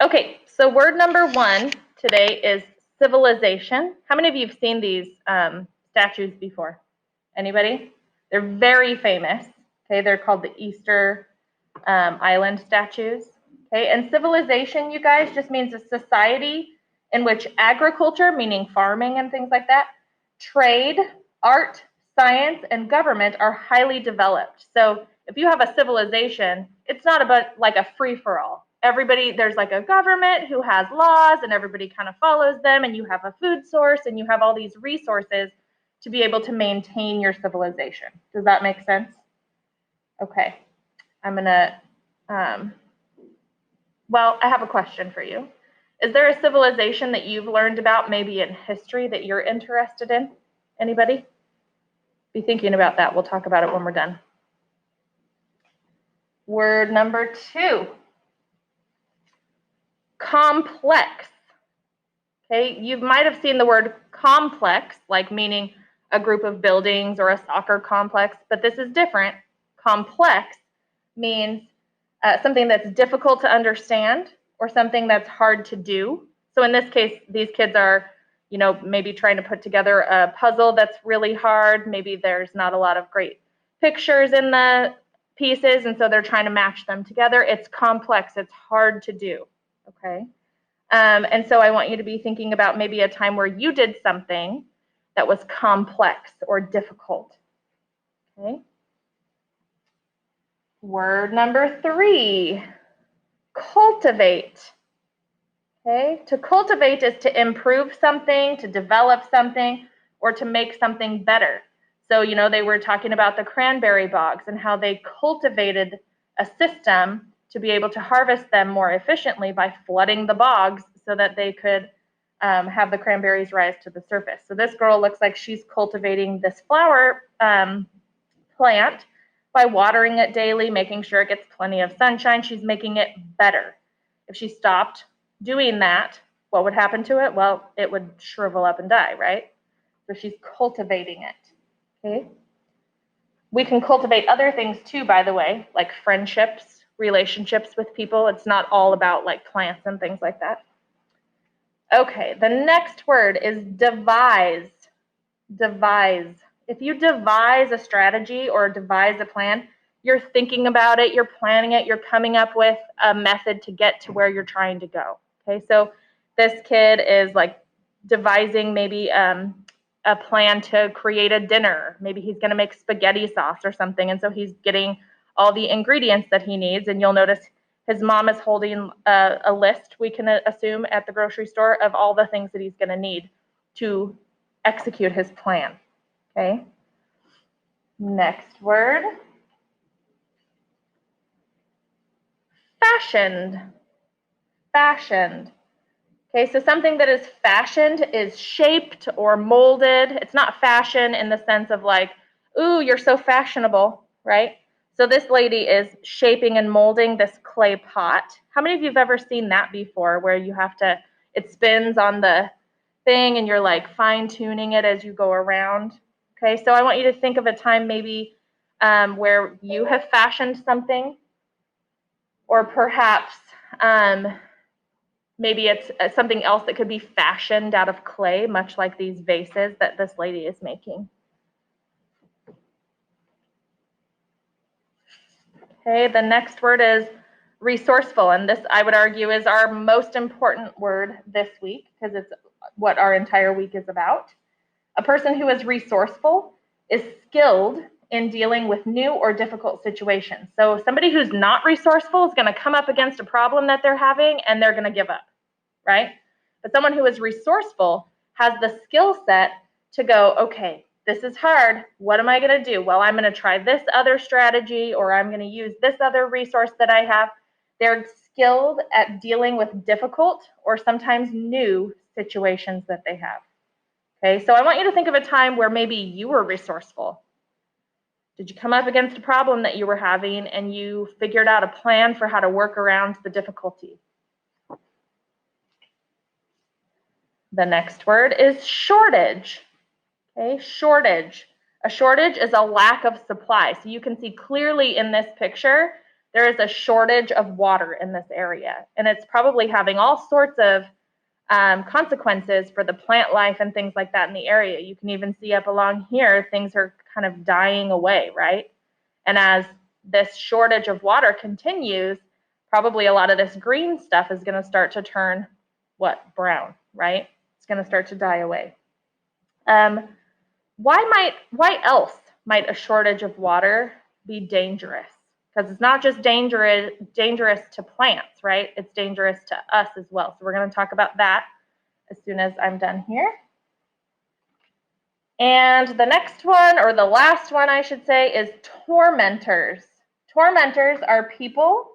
Okay, so word number 1 today is civilization. How many of you have seen these statues before? Anybody? They're very famous. Okay, they're called the Easter Island statues. Okay, and civilization, you guys, just means a society in which agriculture, meaning farming and things like that, trade, art, science, and government are highly developed. So if you have a civilization, it's not about like a free-for-all. Everybody, there's like a government who has laws and everybody kind of follows them, and you have a food source and you have all these resources to be able to maintain your civilization. Does that make sense? Okay, I'm gonna, well, I have a question for you. Is there a civilization that you've learned about maybe in history that you're interested in? Anybody? Be thinking about that. We'll talk about it when we're done. Word number 2, complex. Okay, you might have seen the word complex, like meaning a group of buildings or a soccer complex, but this is different. Complex means something that's difficult to understand or something that's hard to do. So in this case, these kids are, maybe trying to put together a puzzle that's really hard. Maybe there's not a lot of great pictures in the pieces, and so they're trying to match them together. It's complex. It's hard to do, okay? And so I want you to be thinking about maybe a time where you did something that was complex or difficult, okay? Word number 3, cultivate. Okay, to cultivate is to improve something, to develop something, or to make something better. So, they were talking about the cranberry bogs and how they cultivated a system to be able to harvest them more efficiently by flooding the bogs so that they could have the cranberries rise to the surface. So this girl looks like she's cultivating this flower plant by watering it daily, making sure it gets plenty of sunshine. She's making it better. If she stopped doing that, what would happen to it? Well, it would shrivel up and die, right? So she's cultivating it, okay? We can cultivate other things too, by the way, like friendships, relationships with people. It's not all about like plants and things like that. Okay, the next word is devise. Devise. If you devise a strategy or devise a plan, you're thinking about it, you're planning it, you're coming up with a method to get to where you're trying to go. Okay, so this kid is like devising maybe a plan to create a dinner. Maybe he's going to make spaghetti sauce or something, and so he's getting all the ingredients that he needs. And you'll notice his mom is holding a list, we can assume, at the grocery store of all the things that he's going to need to execute his plan. Okay. Next word. Fashioned. Fashioned. Okay, so something that is fashioned is shaped or molded. It's not fashion in the sense of like, ooh, you're so fashionable, right? So this lady is shaping and molding this clay pot. How many of you have ever seen that before, where you have to, it spins on the thing and you're like fine-tuning it as you go around? Okay, so I want you to think of a time maybe where you have fashioned something, or perhaps maybe it's something else that could be fashioned out of clay, much like these vases that this lady is making. Okay, the next word is resourceful, and this, I would argue, is our most important word this week because it's what our entire week is about. A person who is resourceful is skilled in dealing with new or difficult situations. So somebody who's not resourceful is going to come up against a problem that they're having and they're going to give up, right? But someone who is resourceful has the skill set to go, okay, this is hard. What am I going to do? Well, I'm going to try this other strategy, or I'm going to use this other resource that I have. They're skilled at dealing with difficult or sometimes new situations that they have. Okay, so I want you to think of a time where maybe you were resourceful. Did you come up against a problem that you were having and you figured out a plan for how to work around the difficulty? The next word is shortage. Okay, shortage. A shortage is a lack of supply. So you can see clearly in this picture there is a shortage of water in this area, and it's probably having all sorts of consequences for the plant life and things like that in the area. You can even see up along here, things are kind of dying away, right? And as this shortage of water continues, probably a lot of this green stuff is going to start to turn brown, right? It's going to start to die away. Why else might a shortage of water be dangerous? Because it's not just dangerous to plants, right? It's dangerous to us as well. So we're going to talk about that as soon as I'm done here. And the next one, or the last one I should say, is tormentors. Tormentors are people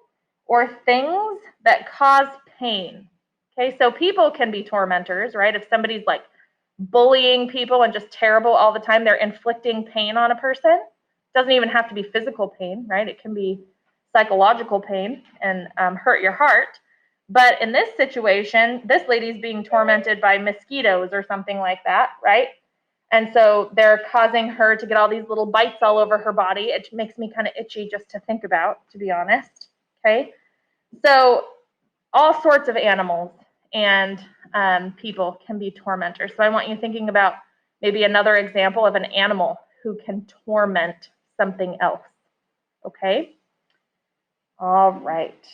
or things that cause pain. Okay, so people can be tormentors, right? If somebody's like bullying people and just terrible all the time, they're inflicting pain on a person. It doesn't even have to be physical pain, right? It can be psychological pain and hurt your heart. But in this situation, this lady's being tormented by mosquitoes or something like that, right? And so they're causing her to get all these little bites all over her body. It makes me kind of itchy just to think about, to be honest. Okay, so all sorts of animals and people can be tormentors. So I want you thinking about maybe another example of an animal who can torment something else. Okay? All right.